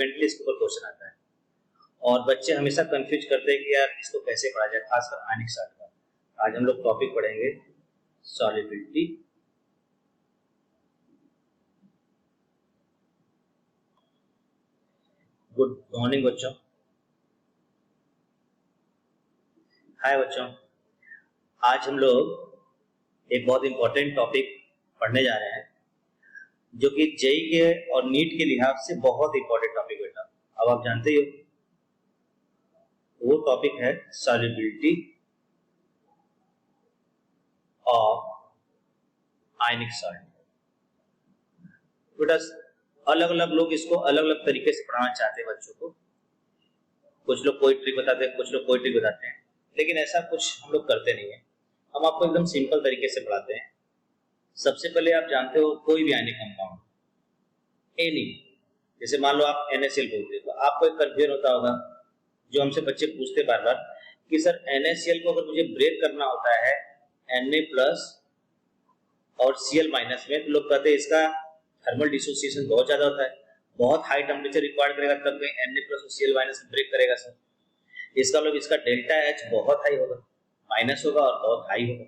Frequently इसके ऊपर question आता है और बच्चे हमेशा कंफ्यूज करते हैं कि यार इसको कैसे पढ़ा जाए, खासकर आयनिक सॉल्ट का। आज हम लोग टॉपिक पढ़ेंगे सॉल्युबिलिटी। गुड मॉर्निंग बच्चों। हाय बच्चों, आज हम लोग एक बहुत इंपॉर्टेंट टॉपिक पढ़ने जा रहे हैं जो कि जेई के और नीट के लिहाज से बहुत इंपॉर्टेंट टॉपिक बेटा। अब आप जानते ही हो वो टॉपिक है सॉल्युबिलिटी ऑफ आयनिक सॉल्ट। बेटा अलग अलग लोग इसको अलग अलग तरीके से पढ़ाना चाहते हैं बच्चों को। कुछ लोग कोई ट्रिक बताते हैं, कुछ लोग कोई ट्रिक बताते हैं, लेकिन ऐसा कुछ हम लोग करते नहीं है। हम आपको एकदम सिंपल तरीके से पढ़ाते हैं। सबसे पहले आप जानते हो कोई भी आयनिक कंपाउंड एनी, जैसे मान लो आप NaCl बोलते हो तो आपको एक कंफ्यूजन होता होगा, जो हमसे बच्चे पूछते बार बार कि सर NaCl को अगर मुझे ब्रेक करना होता है Na+ और Cl- में, तो लोग कहते हैं इसका थर्मल डिसोसिएशन बहुत ज्यादा होता है, बहुत हाई टेम्परेचर रिक्वायर्ड करेगा तब कहीं Na+ और Cl- ब्रेक करेगा सर। इसका मतलब इसका डेल्टा H बहुत हाई होगा, माइनस होगा और बहुत हाई होगा।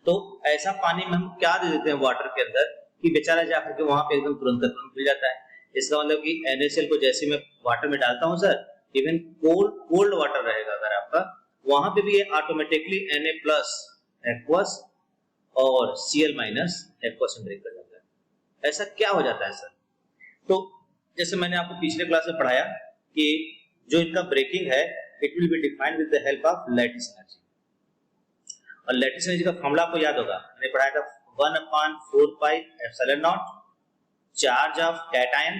तो ऐसा पानी में हम क्या दे देते हैं वाटर के अंदर कि बेचारा जाकर के वहां पे एकदम तुरंत मिल जाता है। इसका मतलब कि NaCl को जैसे मैं वाटर में डालता हूं सर, इवन कोल्ड वाटर रहेगा अगर आपका, वहां पे भी ये ऑटोमेटिकली Na+ एक्वस और Cl- एक्वस में ब्रेक कर जाता है। ऐसा क्या हो जाता है सर? तो जैसे मैंने आपको पिछले क्लास में पढ़ाया कि जो इनका ब्रेकिंग है it will be defined with the help of lattice energy. और लैटिस एनर्जी का फॉर्मूला आपको याद होगा, मैंने पढ़ाया था 1/4πε0 charge of cation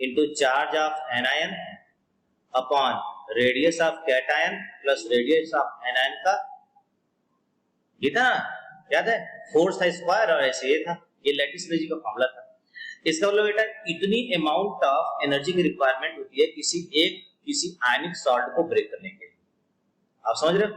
into charge of anion upon radius of cation plus radius of anion का, ये था याद है, फोर्स था स्क्वायर और ऐसे ये था, ये लैटिस एनर्जी का फॉर्मूला था। इसका मतलब बेटा इतनी अमाउंट ऑफ एनर्जी की रिक्वायरमेंट होती है किसी आयनिक सॉल्ट को ब्रेक करने के लिए। आप समझ रहे हो?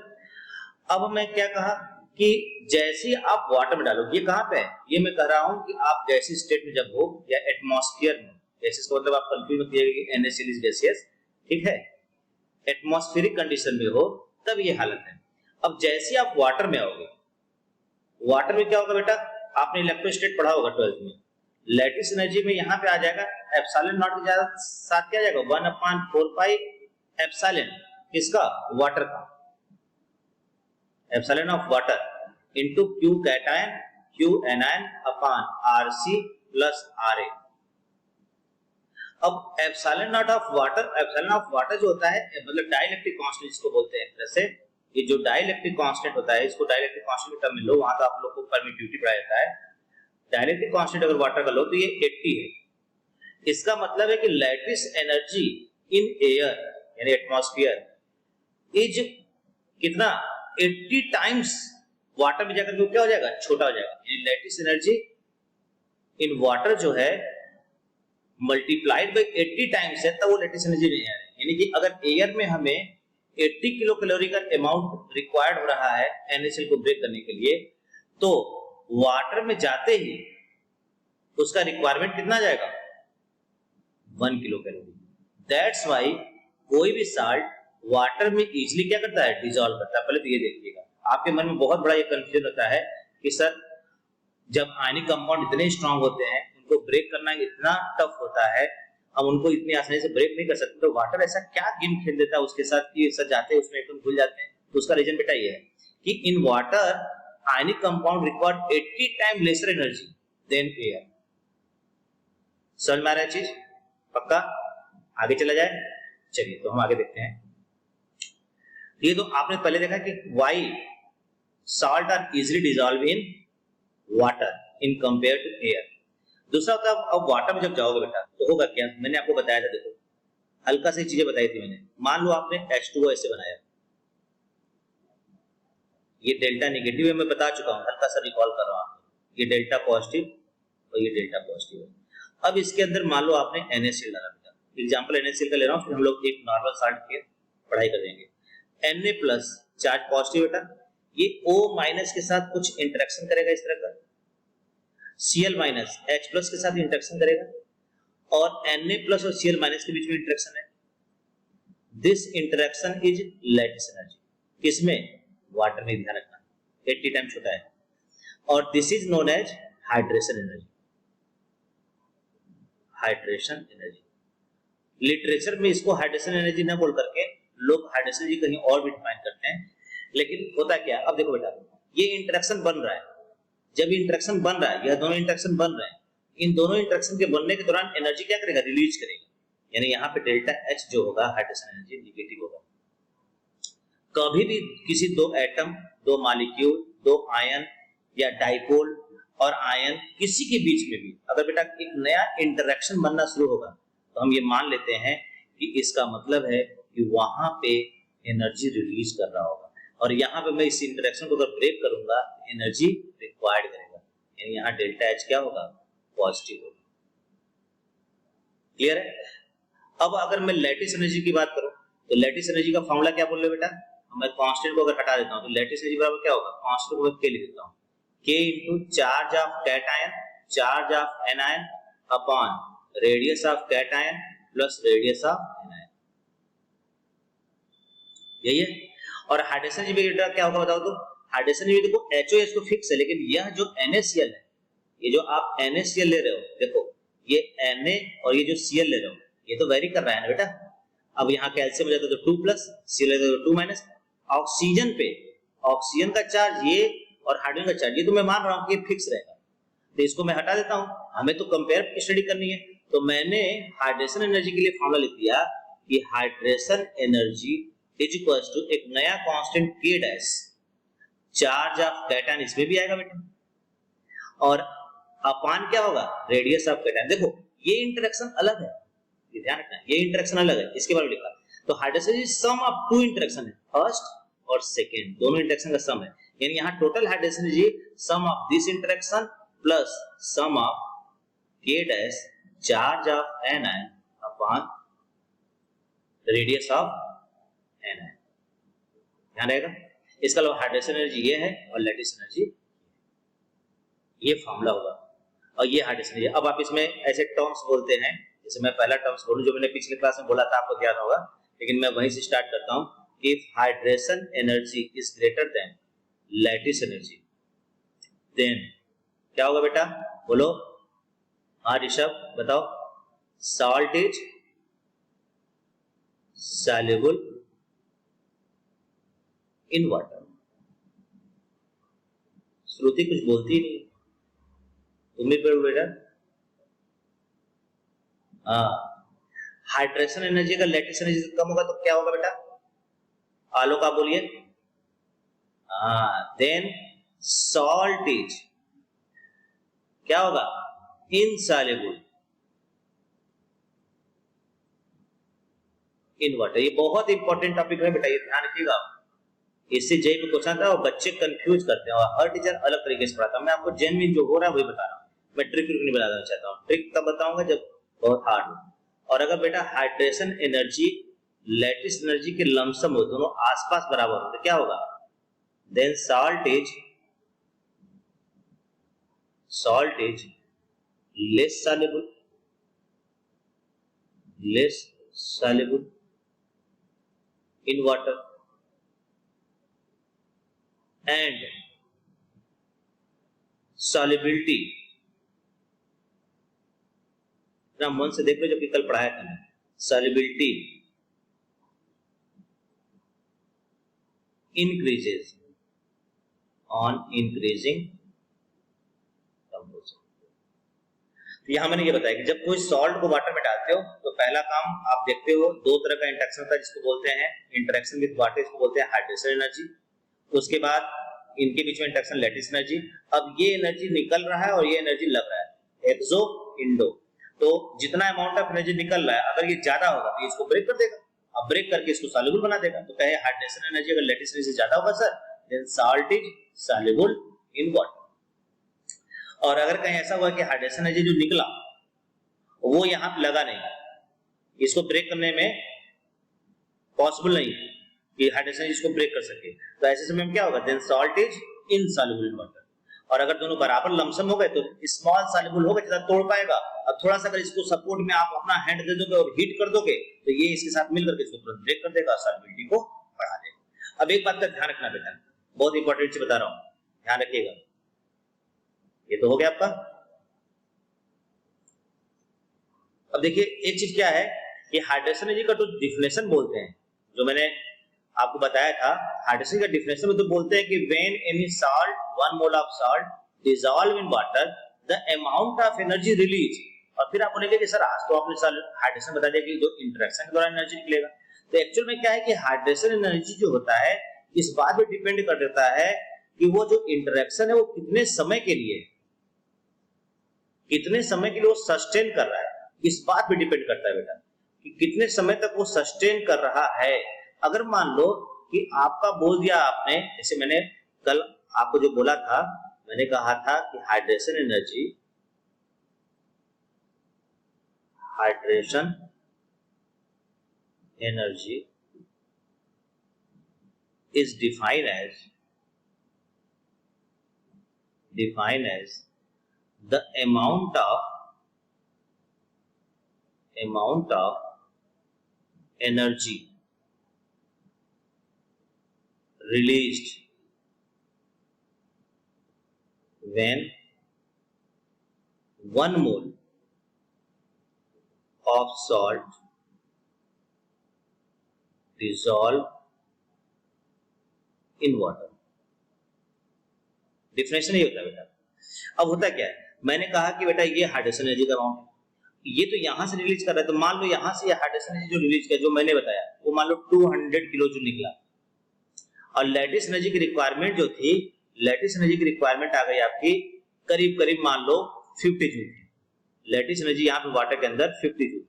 अब मैं क्या कहा कि जैसे आप वाटर में डालो, ये कहां पे है, ये मैं कह रहा हूं कि आप गैसीय स्टेट में जब हो या एटमॉस्फेयर में, गैसीय का मतलब आप कंफ्यूज मत करिएगा कि NaCl इज गैसियस, ठीक है, एटमॉस्फेरिक कंडीशन में हो तब ये हालत है। अब जैसे आप वाटर में आओगे, वाटर में क्या होगा बेटा, आपने इलेक्ट्रोस्टेट पढ़ा होगा 12th में, लैटिस एनर्जी में यहां पे आ जाएगा एप्सिलॉन नॉट के साथ क्या आ जाएगा 1/4πε किसका, वाटर का, epsilon of water into Q cation Q anion upon Rc plus Ra। अब एप्सिलॉन ऑफ वाटर जो होता है मतलब डाइलेक्ट्रिक कांस्टेंट जिसको बोलते हैं, जैसे ये जो डाइलेक्ट्रिक कांस्टेंट होता है, इसको डाइलेक्ट्रिक कांस्टेंट टर्म में लो, वहां तो आप लोग को परमिटिविटी पढ़ाया जाता है। डाइलेक्ट्रिक कांस्टेंट अगर वाटर का लो तो ये 80 है। इसका मतलब है कि लैटिस एनर्जी इन एयर यानी एटमॉस्फेयर इज कितना, 80 टाइम्स वाटर में जाकर क्या हो जाएगा, छोटा हो जाएगा। लैटिस एनर्जी इन वाटर जो है मल्टीप्लाइड बाय 80 टाइम्स है, तब वो लैटिस एनर्जी नहीं है। यानी कि अगर एयर में हमें 80 किलो कैलोरी का अमाउंट रिक्वायर्ड हो रहा है NaCl को ब्रेक करने के लिए, तो वाटर में जाते ही उसका रिक्वायरमेंट कितना जाएगा, 1 किलो कैलोरी। दैट्स वाई कोई भी साल्ट वाटर में इजीली क्या करता है, डिसॉल्व करता है। पहले तो ये देखिएगा, आपके मन में बहुत बड़ा ये कंफ्यूजन होता है कि सर जब आयनिक कंपाउंड इतने स्ट्रांग होते हैं, उनको ब्रेक करना इतना टफ होता है, हम उनको इतनी आसानी से ब्रेक नहीं कर सकते, तो वाटर ऐसा क्या गेम खेल देता है उसके साथ कि सर जाते हैं उसमें एकदम भूल जाते हैं। तो उसका रीजन बेटा ये है कि in water ionic compound required 80 time lesser energy than air. समझ में आ रहा है चीज? पक्का? आगे चला जाए, चलिए तो हम आगे देखते हैं। ये तो आपने पहले देखा कि why salt are easily dissolve in water in compare to air. दूसरा होता है अब वाटर में जब जाओगे बेटा तो होगा क्या, मैंने आपको बताया था, देखो हल्का सी चीजें बताई थी मैंने। मान लो आपने H2O ऐसे बनाया, ये डेल्टा नेगेटिव है, मैं बता चुका हूं, हल्का सा रिकॉल कर रहा हूं, ये डेल्टा पॉजिटिव और ये डेल्टा पॉजिटिव है। अब इसके अंदर मान लो आपने NaCl डाला बेटा, एग्जांपल NaCl का ले रहा हूं, फिर हम लोग एक नॉर्मल सॉल्ट की पढ़ाई करेंगे। Na+ चार्ज पॉजिटिव बेटा, ये O- के साथ कुछ इंटरेक्शन करेगा इस तरह का, Cl- H+ के साथ इंटरेक्शन करेगा, और Na प्लस और Cl माइनस के बीच में इंटरेक्शन है। This interaction is lattice energy. किसमें? वाटर में, ध्यान रखना 80 टाइम्स होता है। और this is known as hydration energy. Hydration energy literature में इसको हाइड्रेशन एनर्जी ना बोल करके लोग हाइड्रेशन एनर्जी कहीं और भी डिफाइन करते हैं। लेकिन होता क्या, अब देखो बेटा, ये इंटरेक्शन बन रहा है। जब इंटरेक्शन बन रहा है, यह दोनों इंटरेक्शन बन रहे हैं, इन दोनों इंटरेक्शन के बनने के दौरान एनर्जी क्या करेगा? रिलीज करेगा। यानी यहाँ पे डेल्टा H जो होगा हाइड्रेशन एनर्जी निगेटिव होगा। कभी भी किसी दो एटम, दो मॉलिक्यूल, दो आयन या डाइपोल और आयन किसी के बीच में भी अगर बेटा एक नया इंटरेक्शन बनना शुरू होगा तो हम ये मान लेते हैं कि इसका मतलब है कि वहां पे एनर्जी रिलीज कर रहा होगा। और यहाँ पे मैं इस इंटरेक्शन को अगर ब्रेक करूंगा एनर्जी रिक्वायर्ड करेगा। यानी यहाँ डेल्टा H क्या होगा? पॉजिटिव होगा। क्लियर है? अब अगर मैं लैटिस एनर्जी की बात करूं तो लैटिस एनर्जी का फॉर्मूला क्या बोल रहे हो बेटा? मैं कांस्टेंट को अगर हटा देता हूं तो लैटिस एनर्जी बराबर क्या होगा? कांस्टेंट को K लिख देता हूं, K into charge of cation, charge of anion upon radius of cation plus radius of anion. यही है। और हाइड्रेशन एनर्जी बेटा क्या होगा बताओ तो? हाइड्रेशन एनर्जी देखो HOH तो फिक्स है, लेकिन यह जो NaCl है, ये जो आप NaCl ले रहे हो, देखो ये Na और ये जो Cl ले रहे हो ये तो वेरी कर रहा है ना बेटा। अब यहाँ कैल्शियम हो जाता है तो 2 प्लस, Cl हो जाता है तो 2 माइनस। ऑक्सीजन पे ऑक्सीजन का चार्ज ये और हाइड्रोजन का चार्ज ये तो मैं मान रहा हूँ कि फिक्स रहेगा, तो इसको मैं हटा देता हूँ। हमें तो कंपेयर स्टडी करनी है, तो मैंने हाइड्रेशन एनर्जी के लिए फॉर्मूला लिख दिया कि hydration energy is equals to एक नया constant K dash, charge of cation इसमें भी आएगा बेटा, और अपान क्या होगा? Radius of cation. देखो ये इंटरेक्शन अलग है, ये ध्यान रखना, ये इंटरेक्शन अलग है, इसके बारे में लिखा। तो hydration is sum of two interaction है, फर्स्ट और सेकंड, दोनों इंटरेक्शन का सम है। यानी यहाँ total hydration is sum of this interaction plus sum of K dash charge of anion upon radius of anion. ध्यान रहेगा। इसका अलावा हाइड्रेशन एनर्जी ये है और लैटिस एनर्जी ये फॉर्मूला होगा, और ये हाइड्रेशन एनर्जी। अब आप इसमें ऐसे टर्म्स बोलते हैं, जैसे मैं पहला टर्म्स बोलूं जो मैंने पिछले क्लास में बोला था, आपको ध्यान होगा, लेकिन मैं वहीं से स्टार्ट करता हूं कि hydration energy is greater than lattice energy, then क्या होगा बेटा? बोलो। हाँ ऋषभ बताओ। Salt is soluble in water. Shruti कुछ बोलती नहीं, तुम भी पढ़ो बेटा। हाँ, हाइड्रेशन एनर्जी का लैटिस एनर्जी से कम होगा तो क्या होगा बेटा? आलोक आप बोलिए। हाँ, देन सॉल्ट इज क्या होगा? Insoluble in water. ये बहुत इंपॉर्टेंट टॉपिक है बेटा, ये ध्यान रखिएगा। इससे जेई में क्वेश्चन आता है और बच्चे कंफ्यूज करते हैं, और हर टीचर अलग तरीके से पढ़ाता है। मैं आपको जेन्युइन जो हो रहा है वही बता रहा हूँ, मैं ट्रिक नहीं बताना चाहता हूँ। ट्रिक तब बताऊंगा जब बहुत हार्ड हो। और अगर बेटा हाइड्रेशन एनर्जी लैटिस एनर्जी के लमसम हो, दोनों आसपास बराबर हो, तो क्या होगा? Then salt is less soluble in water and solubility, ना मन से देख लो जो कि कल पढ़ाया था मैंने। solubility increases on increasing composition। तो यहां मैंने ये बताया कि जब कोई सॉल्ट को वाटर में डालते हो तो पहला काम आप देखते हो, दो तरह का इंटरेक्शन होता है जिसको बोलते हैं इंटरेक्शन विद वाटर, इसको बोलते हैं हाइड्रेशन एनर्जी। उसके बाद इनके बीच में इंटरेक्शन लैटिस एनर्जी। अब ये एनर्जी निकल रहा है और ये एनर्जी लग रहा है, एक्सो इंडो। तो जितना अमाउंट ऑफ एनर्जी निकल रहा है अगर ये ज्यादा होगा तो इसको ब्रेक कर देगा, अब ब्रेक करके इसको सॉल्युबल बना देगा। तो कहे हाइड्रेशन एनर्जी अगर लैटिस एनर्जी से ज्यादा होगा sir, then salt is soluble in water. और अगर कहीं ऐसा हुआ कि हाइड्रेशन एनर्जी जो निकला वो यहाँ पे लगा नहीं, इसको ब्रेक करने में पॉसिबल नहीं कि हाइड्रेशन एनर्जी इसको ब्रेक कर सके, तो ऐसे समय में क्या होगा? Then salt is insoluble in water. और अगर दोनों बराबर लमसम हो गए तो स्मॉल सॉल्युबल होगा, ज्यादा तोड़ पाएगा। अब थोड़ा सा अगर इसको सपोर्ट में आप अपना हैंड दे दोगे और हीट कर दोगे तो ये इसके साथ मिलकर के इसको तुरंत ब्रेक कर देगा, सॉल्युबिलिटी को बढ़ा देगा। अब एक बात का ध्यान रखना बेटा, बहुत इंपॉर्टेंट चीज बता रहा हूं, ध्यान रखिएगा। ये तो हो गया आपका। अब देखिए एक चीज क्या है कि हाइड्रेशन एनर्जी का जो डिफिनेशन बोलते हैं, जो मैंने आपको बताया था, हाइड्रेशन का डिफिनेशन में तो बोलते हैं कि when any salt 1 mole of salt dissolve in water the amount of energy release. और फिर आप बोलेंगे कि सर आज तो आपने हाइड्रेशन बता दिया कि जो इंटरेक्शन के दौरान एनर्जी निकलेगा। तो एक्चुअल में क्या है कि हाइड्रेशन एनर्जी जो होता है इस बात पे डिपेंड कर देता है कि वो जो इंटरेक्शन है वो कितने समय के लिए, कितने समय के लिए वो सस्टेन कर रहा है, इस बात पे डिपेंड करता है बेटा कि कितने समय तक वो सस्टेन कर रहा है। अगर मान लो कि आपका बोल दिया आपने, जैसे मैंने कल आपको जो बोला था, मैंने कहा था कि hydration energy is defined as the amount of energy released when 1 mole of salt dissolve in water। Definition ये होता है बेटा। अब होता क्या है, मैंने कहा कि बेटा ये हाइड्रेशन एनर्जी का अमाउंट है, ये तो यहां से रिलीज कर रहा है, तो मान लो यहां से ये हाइड्रेशन एनर्जी जो रिलीज किया, जो मैंने बताया, वो मान लो 200 किलो जूल निकला, और लैटिस एनर्जी की रिक्वायरमेंट जो थी, लैटिस एनर्जी की रिक्वायरमेंट आ गई आपकी करीब करीब मान लो 50 जूल थी। लैटिस एनर्जी यहाँ पे वाटर के अंदर 50 जूल,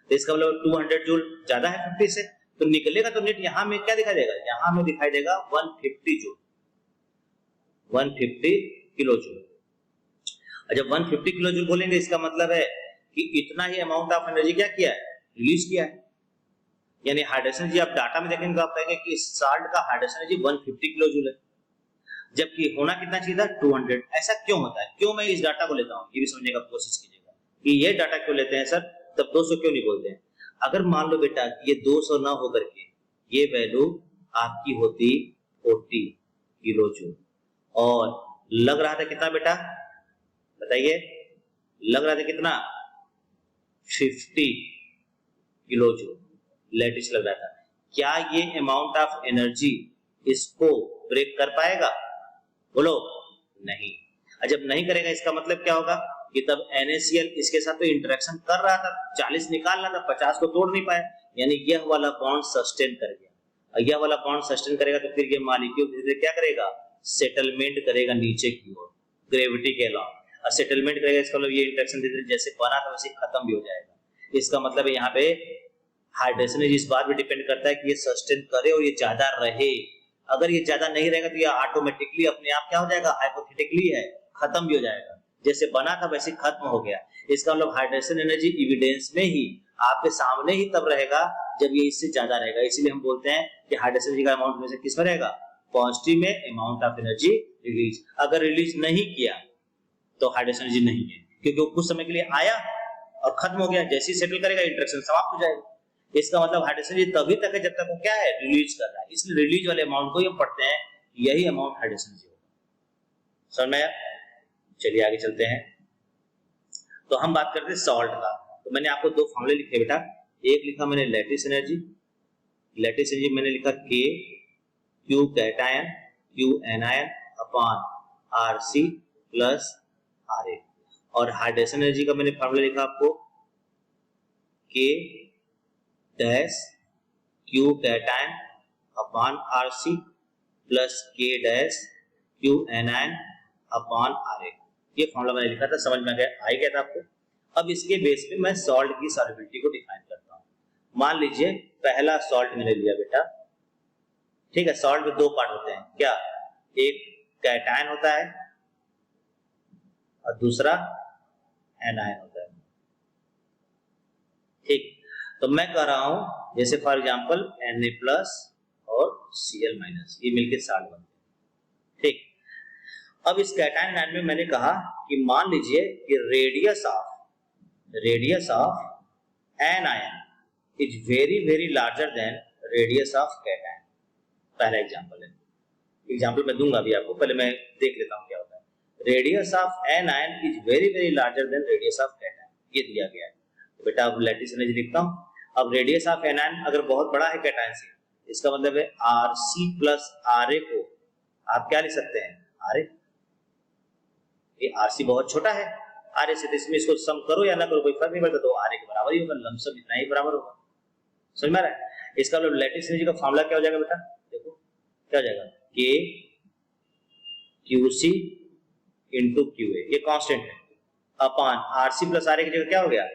तो इसका मतलब 200 जूल ज्यादा है 50 से, तो निकलेगा तो नेट यहाँ में क्या दिखाई देगा, यहाँ में दिखाई देगा 150 जूल, 150 किलो जूल। जब 150 किलो जूल बोलेंगे इसका मतलब है कि इतना ही अमाउंट ऑफ एनर्जी क्या किया है, रिलीज किया है। यानी हाइड्रेशन एनर्जी आप डाटा में देखेंगे तो आप कहेंगे कि साल्ट का हाइड्रेशन एनर्जी 150 किलो जूल है, जबकि होना कितना चाहिए था 200। ऐसा क्यों होता है, क्यों मैं इस डाटा को लेता हूं, ये भी समझने का कोशिश कीजिएगा कि ये डाटा क्यों लेते हैं सर, तब 200 क्यों नहीं बोलते हैं। अगर मान लो बेटा ये 200 ना होकर के ये वैल्यू आपकी होती 40 किलो जूल, और लग रहा था कितना बेटा बताइए, लग रहा था कितना 50 किलो जूल लैटिस लग रहा था। क्या ये अमाउंट ऑफ एनर्जी इसको ब्रेक कर पाएगा, बोलो नहीं। जब नहीं करेगा इसका मतलब क्या होगा कि तब NaCl इसके साथ तो इंटरेक्शन कर रहा था, 40 निकाल रहा था, 50 को तोड़ नहीं पाया, यानी यह वाला बॉन्ड सस्टेन कर गया। और यह वाला बॉन्ड सस्टेन करेगा तो फिर ये मॉलिक्यूल धीरे-धीरे क्या करेगा, सेटलमेंट करेगा नीचे की ओर ग्रेविटी के अलावा, और सेटलमेंट करेगा इसका मतलब ये इंटरेक्शन धीरे-धीरे जैसे बना था वैसे खत्म भी हो जाएगा। इसका मतलब है यहाँ पे हाइड्रेशन इस बात पे डिपेंड करता है कि ये सस्टेन करे और ये ज्यादा रहे। अगर ये ज्यादा नहीं रहेगा तो ये ऑटोमेटिकली अपने आप क्या हो जाएगा, हाइपोथेटिकली है, खत्म भी हो जाएगा, जैसे बना था वैसे खत्म हो गया। इसका मतलब हाइड्रेशन एनर्जी एविडेंस में ही आपके सामने ही तब रहेगा जब ये इससे ज्यादा रहेगा। इसीलिए हम बोलते हैं कि हाइड्रेशन एनर्जी का अमाउंट में से किस में रहेगा, पॉजिटिव में अमाउंट ऑफ एनर्जी रिलीज। अगर रिलीज नहीं किया तो हाइड्रेशन एनर्जी नहीं है, क्योंकि वो कुछ समय के लिए आया और खत्म हो गया, जैसे ही सेटल करेगा इंटरेक्शन समाप्त हो जाएगा। इसका मतलब हाइड्रेशन एनर्जी तभी तक है जब तक वो क्या है, रिलीज कर रहा है। इसलिए रिलीज वाले अमाउंट को हम पढ़ते हैं, यही अमाउंट हाइड्रेशन एनर्जी होगा। समझ में आया? चलिए आगे चलते हैं। तो हम बात करते हैं सॉल्ट का। तो मैंने आपको दो फॉर्मूले लिखे बेटा, एक लिखा मैंने लैटिस एनर्जी, लैटिस एनर्जी मैंने लिखा K Q cation Q anion upon RC plus RA, और हाइड्रेशन एनर्जी का मैंने फॉर्मूला लिखा आपको K dash Q cation upon RC plus K dash Q anion upon RA। ये फॉर्मूला मैंने लिखा था, समझ में आ गया था आपको। अब इसके बेस पे मैं सॉल्ट की सॉल्युबिलिटी को डिफाइन करता हूं। मान लीजिए पहला सॉल्ट मैंने लिया बेटा, ठीक है। सॉल्ट में दो पार्ट होते हैं, क्या, एक कैटायन होता है और दूसरा एनायन होता है, ठीक। तो मैं कह रहा हूं जैसे फॉर एग्जांपल Na प्लस और Cl माइनस, ये मिलकर सॉल्ट बनते हैं, ठीक। अब इस कैटायन आयन में मैंने कहा कि मान लीजिए कि radius of anion is very larger than radius of cation. पहला एग्जांपल है, एग्जांपल मैं दूंगा अभी आपको, पहले मैं देख लेता हूं क्या होता है। Radius of anion is very larger than radius of cation, ये दिया गया है। तो बेटा अब लैटिस एनर्जी लिखता हूं। अब रेडियस ऑफ एन आयन अगर बहुत बड़ा है कैटायन से, इसका मतलब है Rc प्लस Ra को आप क्या लिख सकते हैं, Ra। ये Rc बहुत छोटा है, Ra से, तो इसमें इसको सम करो या ना करो कोई फर्क नहीं पड़ता, तो Ra के बराबर ही होगा, लमसम इतना ही बराबर होगा। समझ में आ रहा है? इसका मतलब लैटिस एनर्जी का फॉर्मूला क्या हो जाएगा बेटा, देखो क्या हो जाएगा, K QC इंटू QA, ये कांस्टेंट है, अपॉन Rc प्लस Ra की जगह क्या हो गया, Ra।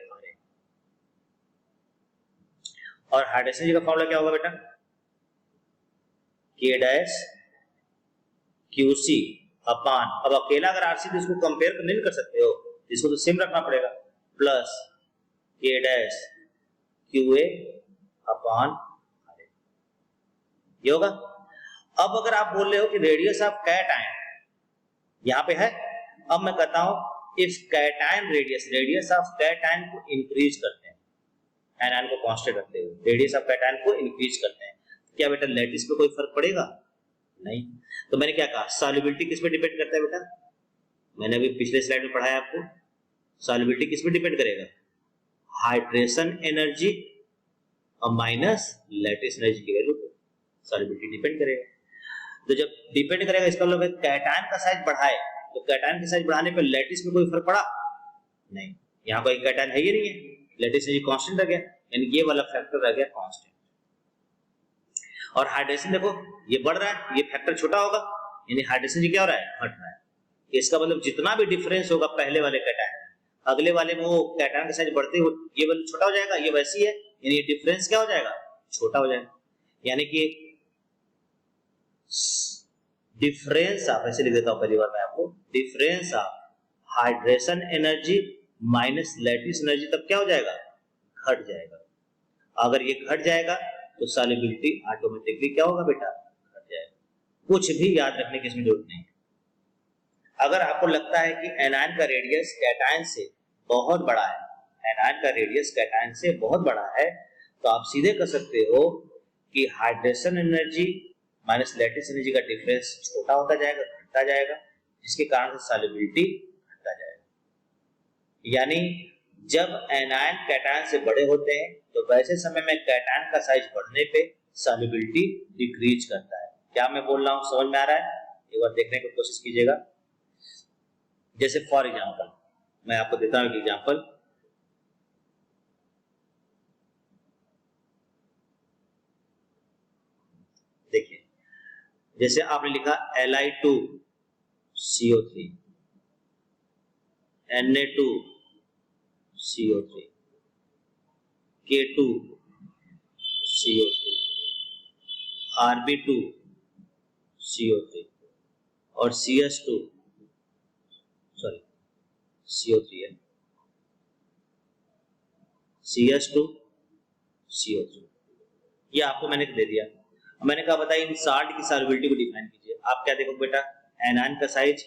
और हाइड्रोजन एनर्जी का फॉर्मूला क्या होगा बेटा, K डैश QC अपॉन, अब अकेला अगर Rc तो इसको कंपेयर नहीं कर सकते हो, इसको तो सेम रखना पड़ेगा, plus K dash QA upon Ra, ये होगा। अब अगर आप बोल रहे हो कि रेडियस ऑफ कैटायन यहां पे है, अब मैं कहता हूं if cation radius of cation को इंक्रीज करते हैं, एनायन को कांस्टेंट रखते हुए रेडियस ऑफ कैटायन को इंक्रीज करते हैं, क्या बेटा लैटिस पे कोई फर्क पड़ेगा, नहीं। तो मैंने क्या कहा, सॉल्युबिलिटी किस पे डिपेंड करता है बेटा, मैंने अभी पिछले स्लाइड में पढ़ाया आपको, सॉल्युबिलिटी किस पे डिपेंड करेगा, हाइड्रेशन एनर्जी और माइनस लैटिस एनर्जी की वैल्यू पे सॉल्युबिलिटी डिपेंड करेगा। तो जब डिपेंड करेगा इसका मतलब है कैटायन का साइज बढ़ाए, तो कैटायन का साइज बढ़ाने पे लैटिस में कोई फर्क पड़ा, नहीं, यहाँ कोई कैटायन है ही नहीं है, लैटिस एनर्जी कांस्टेंट रह गया, यानी ये वाला फैक्टर रह गया कांस्टेंट। और हाइड्रेशन देखो ये बढ़ रहा है, ये फैक्टर छोटा होगा, यानी हाइड्रेशन जी क्या हो रहा है, घट रहा है। इसका मतलब जितना भी डिफरेंस होगा पहले वाले कैटायन अगले वाले में, वो कैटायन का साइज बढ़ते हुए ये वाला छोटा हो जाएगा, ये वैसी है, यानी ये डिफरेंस क्या हो जाएगा, छोटा हो जाएगा। यानी कि डिफरेंस ऑफ, ऐसे लिख देता हूं पहली बार मैं आपको, difference of hydration energy minus lattice energy तब क्या हो जाएगा, घट जाएगा। अगर ये घट जाएगा तो सॉल्युबिलिटी ऑटोमेटिकली क्या होगा बेटा, घट जाएगा। कुछ भी याद रखने की इसमें जरूरत नहीं है। अगर आपको लगता है कि एनायन का रेडियस कैटायन से बहुत बड़ा है, एनायन का रेडियस कैटायन से बहुत बड़ा है, तो आप सीधे कर सकते हो कि hydration energy minus lattice energy का डिफरेंस छोटा होता जाएगा, घटता जाएगा, जिसके कारण से सॉल्युबिलिटी घटता जाएगा। यानी जब एनायन कैटायन से बड़े होते हैं तो वैसे समय में कैटायन का साइज बढ़ने पे सॉल्युबिलिटी डिक्रीज करता है। क्या मैं बोल रहा हूं, समझ में आ रहा है? एक बार देखने की कोशिश कीजिएगा। जैसे फॉर एग्जांपल मैं आपको देता हूं एक एग्जांपल, देखिए जैसे आपने लिखा Li2CO3 Na2CO3 K2CO3 Rb2CO3 और CO3 है, CS2CO3 ये आपको मैंने दे दिया। मैंने कहा बताइए इन साल्ट की सॉल्युबिलिटी को डिफाइन कीजिए। आप क्या देखो बेटा, एनायन का साइज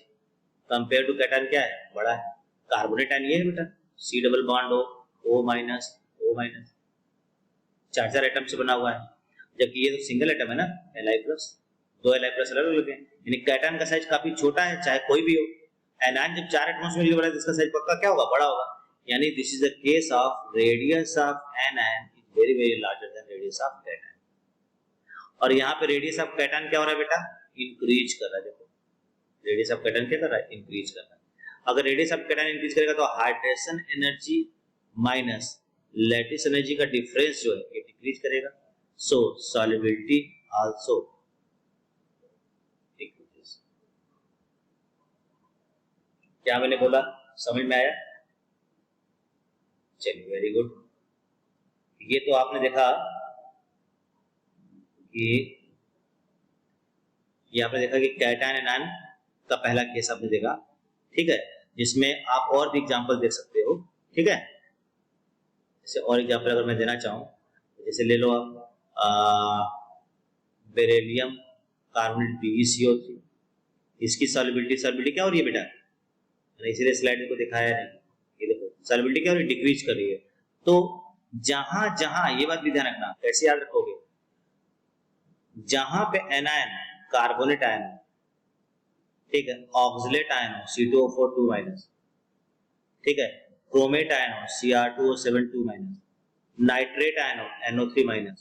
कंपेयर टू कैटायन क्या है, बड़ा है। कार्बोनेट आयन ये है बेटा, C डबल बॉन्ड हो, O माइनस O माइनस, चार एटम से बना हुआ है, जबकि ये तो सिंगल एटम है ना, Li प्लस, दो Li प्लस अलग अलग है, यानी कैटायन का साइज काफी छोटा है, चाहे कोई भी हो। एनायन जब चार एटम्स में मिलकर बना है तो इसका साइज पक्का क्या होगा, बड़ा होगा। यानी this is the case of radius of anion is very larger than radius of cation. और यहाँ पे रेडियस ऑफ कैटायन क्या हो रहा है बेटा, इंक्रीज कर रहा है। देखो रेडियस ऑफ कैटायन क्या कर रहा है, इंक्रीज कर रहा है। अगर रेडियस ऑफ कैटायन इंक्रीज करेगा तो hydration energy minus lattice energy का डिफरेंस जो है ये डिक्रीज करेगा, सो सॉल्युबिलिटी आल्सो डिक्रीजेस। क्या मैंने बोला, समझ में आया? चलिए वेरी गुड। ये तो आपने देखा कि ये आपने देखा कि कैटायन एनायन का पहला केस आपने देखा, ठीक है, जिसमें आप और भी एग्जांपल देख सकते हो, ठीक है। जैसे और एग्जांपल अगर मैं देना चाहूं, जैसे ले लो आप बेरिलियम कार्बोनेट BeCO3, इसकी सॉल्युबिलिटी क्या हो रही है बेटा, मैंने इसीलिए स्लाइड को दिखाया है, ये देखो सॉल्युबिलिटी क्या हो रही है, डिक्रीज कर रही है। तो जहां जहां, ये बात भी ध्यान रखना, कैसे याद रखोगे, जहां पे एनायन कार्बोनेट आयन हो, ठीक है, ऑक्सलेट आयन हो C2O4 2-, ठीक है, क्रोमेट आयन हो Cr2O7 2-, नाइट्रेट आयन हो NO3-,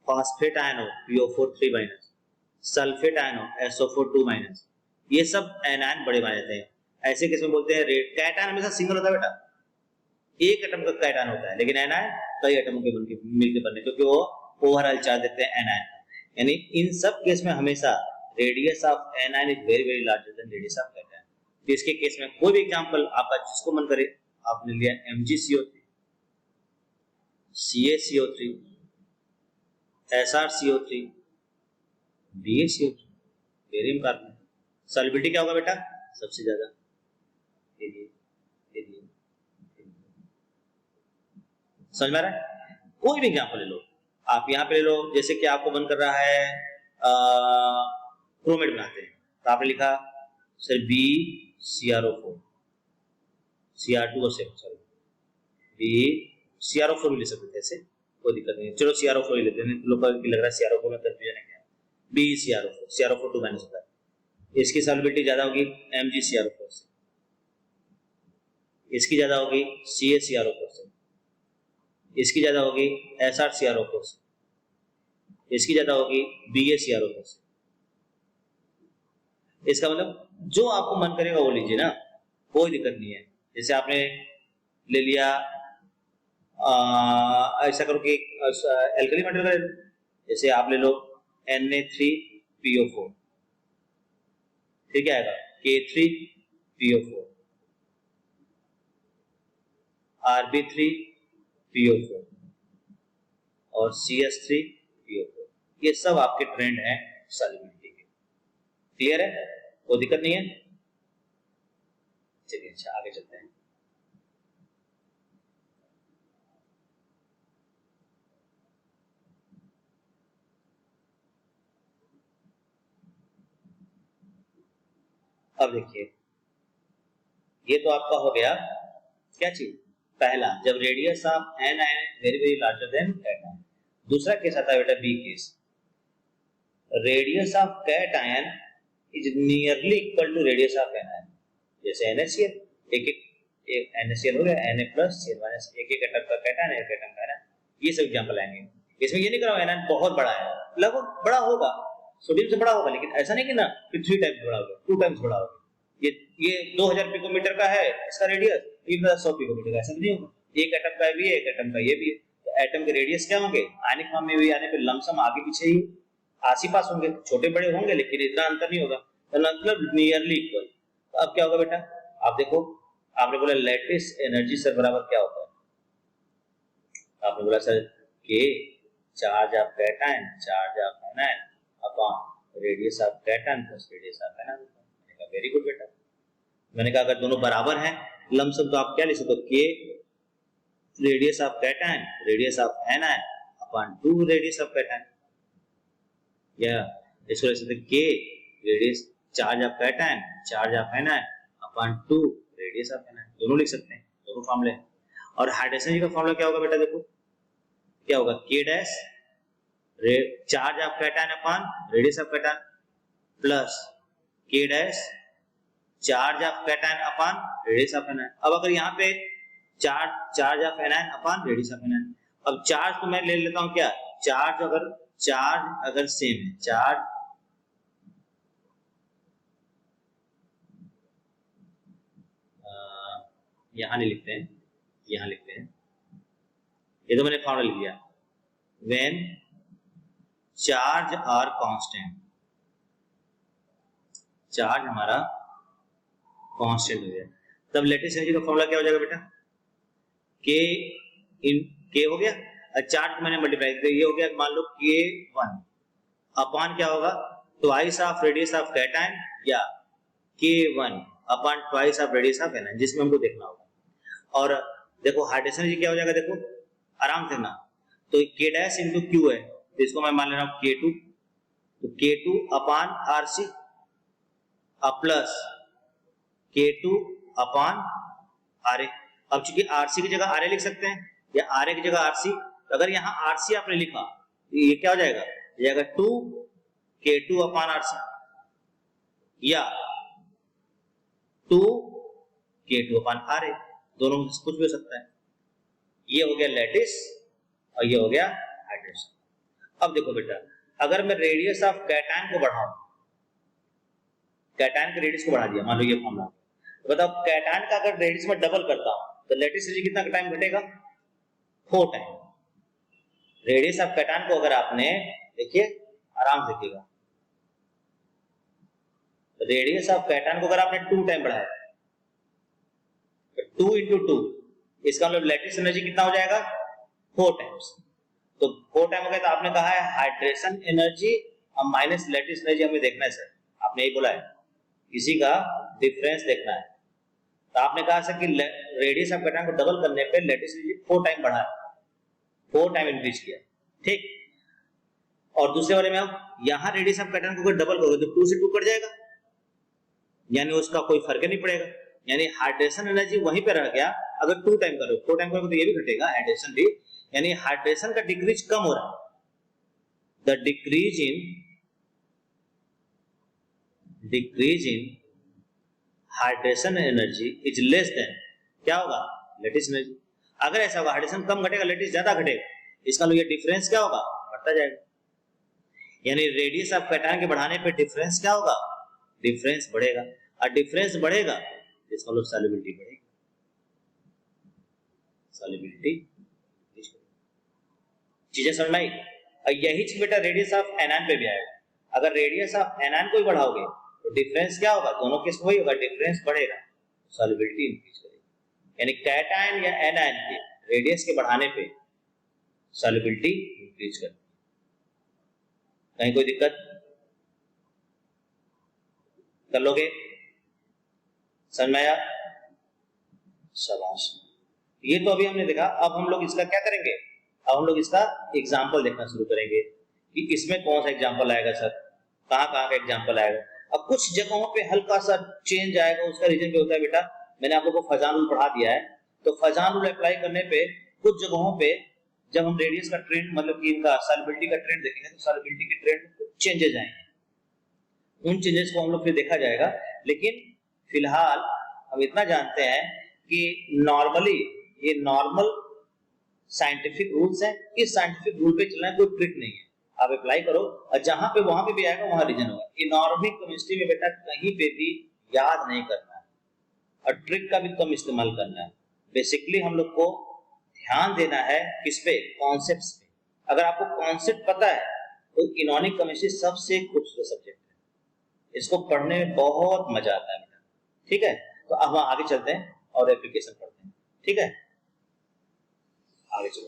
फॉस्फेट आयन हो PO4 3-, सल्फेट आयन हो SO4 2-, ये सब एनायन बड़े माने जाते हैं। ऐसे केस में बोलते हैं रेड। कैटायन हमेशा सिंगल होता है बेटा, एक एटम का कैटायन होता है, लेकिन एनायन कई एटमों के मिलकर बनने, क्योंकि वो ओवरऑल चार्ज देते हैं एनायन। यानी इन सब केस में हमेशा radius of anion is very very larger than radius of cation. तो इसके केस में कोई भी एग्जांपल आपका जिसको मन करे, आपने लिया MgCO3, CaCO3, SrCO3, BaCO3, barium carbonate, solubility क्या होगा बेटा, सबसे ज्यादा समझ में आ रहा है। कोई भी एग्जांपल ले लो, आप यहाँ पे ले लो, जैसे कि आपको मन कर रहा है क्रोमेट बनाते हैं, तो आपने लिखा sir BCrO4 Cr2O7, sorry BCrO4 भी ले सकते थे, ऐसे कोई दिक्कत नहीं है। चलो Cr4 ही लेते हैं, लोगों को लग रहा है Cr4 में कंफ्यूजन है क्या, BCrO4 2- होता है, इसकी सॉल्युबिलिटी ज्यादा होगी MgCrO4 से, इसकी ज्यादा होगी CaCrO4 से, इसकी ज्यादा होगी SrCrO4 से, इसकी ज्यादा होगी BaCrO4 से। इसका मतलब जो आपको मन करेगा वो लीजिए ना, कोई दिक्कत नहीं है। जैसे आपने ले लिया ऐसा करो कि एल्कली मेटल का ले लो, जैसे आप ले लो Na3PO4, ठीक है, आएगा K3PO4, Rb3PO4 और CS3PO4। ये सब आपके ट्रेंड हैं सॉल्युबिलिटी के। क्लियर है, कोई दिक्कत नहीं है। चलिए अच्छा आगे चलते हैं। अब देखिए, ये तो आपका हो गया क्या चीज, पहला जब radius of anion very very larger than cation. दूसरा केस आता है बेटा B case, radius of cation is nearly equal to radius of anion. जैसे NaCl, एक NaCl हो गया, Na+Cl-, एक एटम का कैटायन, एक एटम का आयन, ये सब एग्जांपल आएंगे। इसमें ये नहीं करो एनायन बहुत बड़ा है, लगभग बड़ा होगा, सोडियम से बड़ा होगा, लेकिन ऐसा नहीं कि ना कि 3 टाइम्स बड़ा होगा, 2 टाइम्स बड़ा होगा। ये 2000 पिकोमीटर का है इसका रेडियस, ये 100 पिकोमीटर का, ऐसा नहीं होगा। एक एटम का भी है, एक एटम का ये भी है, तो एटम के रेडियस क्या होंगे, आयनिक फॉर्म में भी आने पे लमसम आगे पीछे ही आस-पास होंगे, छोटे बड़े होंगे लेकिन इतना अंतर नहीं होगा, तो मतलब नियरली इक्वल। तो अब क्या होगा बेटा, आप देखो, आपने बोला लैटिस एनर्जी सर बराबर क्या होता है, आपने बोला सर के charge of cation charge of anion upon radius of cation plus radius of anion. मैंने कहा वेरी गुड बेटा। मैंने कहा अगर दोनों बराबर हैं लमसम तो आप क्या लिख सकते हो, के radius of cation radius of anion upon 2 radius of cation, या इसको लिख सकते के radius charge of cation charge of anion upon 2 radius of anion, दोनों लिख सकते हैं, दोनों फॉर्मूले। और हाइड्रोजन का फॉर्मूला क्या होगा बेटा, देखो क्या होगा, K dash charge of cation upon radius of cation plus K dash charge of cation upon radius of anion. अब अगर यहाँ पे charge of anion upon radius of anion, अब चार्ज तो मैं ले लेता हूँ क्या, चार्ज अगर सेम है, चार्ज यहां नहीं लिखते हैं, यहां लिखते हैं, ये तो मैंने फॉर्मूला लिख दिया, when charge are constant, charge हमारा कांस्टेंट हो गया, तब लेटिस एनर्जी का फॉर्मूला क्या हो जाएगा बेटा, के इन के हो गया, चार्ज मैंने मल्टीप्लाई किया, ये हो गया मान लो K1 अपॉन क्या होगा, twice of radius of cation या K1 upon twice of radius of anion, जिसमें हमको देखना होगा। और देखो हाइड्रोजन एनर्जी क्या हो जाएगा, देखो आराम से ना, तो K डैश इंटू Q है, तो इसको मैं मान ले रहा हूं K2, तो K2 upon RC, plus K2 upon RA। अब चूंकि RC की जगह RA लिख सकते हैं या RA की जगह RC, तो अगर यहाँ RC आपने लिखा तो ये क्या हो जाएगा, ये जाएगा 2 K2 अपॉन RC या 2 K2 अपॉन RA, दोनों में कुछ भी हो सकता है। ये हो गया लैटिस और ये हो गया हाइड्रेशन। अब देखो बेटा, अगर मैं रेडियस ऑफ कैटायन को बढ़ाऊं, कैटायन के रेडियस को बढ़ा दिया, मान लो ये फॉर्मूला, तो बताओ कैटायन का अगर रेडियस में डबल करता हूं तो लैटिस एनर्जी कितना टाइम घटेगा, 4 टाइम। रेडियस ऑफ कैटायन को अगर आपने, देखिए आराम से देखिएगा, रेडियस ऑफ कैटायन को अगर आपने 2 टाइम बढ़ाया तो 2 into 2, इसका मतलब लैटिस एनर्जी कितना हो जाएगा, 4 टाइम्स। तो 4 टाइम हो गया, तो आपने कहा है हाइड्रेशन एनर्जी और माइनस लैटिस एनर्जी हमें देखना है सर, आपने यही बोला है, किसी का डिफरेंस देखना है। तो आपने कहा सर कि रेडियस ऑफ कैटायन को डबल करने पे लैटिस एनर्जी 4 टाइम बढ़ा, 4 टाइम इंक्रीज किया, ठीक। और दूसरे वाले में हम यहां रेडियस ऑफ कैटायन को डबल करोगे तो 2 से 2 कट जाएगा, यानी उसका कोई फर्क नहीं पड़ेगा, यानी हाइड्रेशन एनर्जी वहीं पे रह गया। अगर 2 टाइम करो, 4 टाइम करोगे तो ये भी घटेगा हाइड्रेशन भी, यानी हाइड्रेशन का डिक्रीज कम हो रहा है। The decrease in hydration energy is less than, क्या होगा, लैटिस एनर्जी। अगर ऐसा होगा हाइड्रेशन कम घटेगा, लैटिस ज्यादा घटेगा, इसका मतलब ये डिफरेंस क्या होगा, बढ़ता जाएगा। यानी रेडियस ऑफ कैटायन के बढ़ाने पे डिफरेंस क्या होगा, डिफरेंस बढ़ेगा, और डिफरेंस बढ़ेगा इसका मतलब सॉल्युबिलिटी बढ़ेगी, सॉल्युबिलिटी। चीजें समझ में आई। और यही चीज बेटा रेडियस ऑफ एनायन पे भी आएगा। अगर रेडियस ऑफ एनायन को ही बढ़ाओगे तो डिफरेंस क्या होगा, दोनों केस में वही होगा, डिफरेंस बढ़ेगा, सॉल्युबिलिटी इंक्रीज करेगी। यानी कैटायन या एनायन के रेडियस के बढ़ाने पे सॉल्युबिलिटी इंक्रीज करती है। कहीं कोई दिक्कत कर लोगे, समझ में आया, शाबाश। ये तो अभी हमने देखा, अब हम लोग इसका क्या करेंगे, अब हम लोग इसका एग्जाम्पल देखना शुरू करेंगे कि इसमें कौन सा एग्जाम्पल आएगा सर, कहाँ कहाँ का एग्जाम्पल आएगा। अब कुछ जगहों पे हल्का सा चेंज आएगा, उसका रीजन क्या होता है बेटा, मैंने आप लोगों को फजान रूल पढ़ा दिया है, तो फजान रूल अप्लाई करने पे कुछ जगहों पे जब हम रेडियस का ट्रेंड, मतलब कि इनका सॉल्युबिलिटी का ट्रेंड देखेंगे तो सॉल्युबिलिटी के ट्रेंड में चेंजेस आएंगे, उन चेंजेस को हम लोग फिर देखा जाएगा। लेकिन फिलहाल हम इतना जानते हैं कि नॉर्मली ये नॉर्मल साइंटिफिक रूल्स हैं, इस साइंटिफिक रूल पे चलना कोई ट्रिक नहीं है, आप अप्लाई करो और जहां पे वहां पे भी आएगा वहां रीजन होगा। इनऑर्गेनिक केमिस्ट्री में बेटा कहीं पे भी याद नहीं करना है और ट्रिक का भी कम इस्तेमाल करना है। बेसिकली हम लोग को ध्यान देना है किस पे, कॉन्सेप्ट्स पे। अगर आपको कॉन्सेप्ट पता है तो इनऑर्गेनिक केमिस्ट्री सबसे खूबसूरत सब्जेक्ट है, इसको पढ़ने में बहुत मजा आता है बेटा, ठीक है। तो अब हम आगे चलते हैं और एप्लीकेशन पढ़ते हैं, ठीक है, आगे चलो।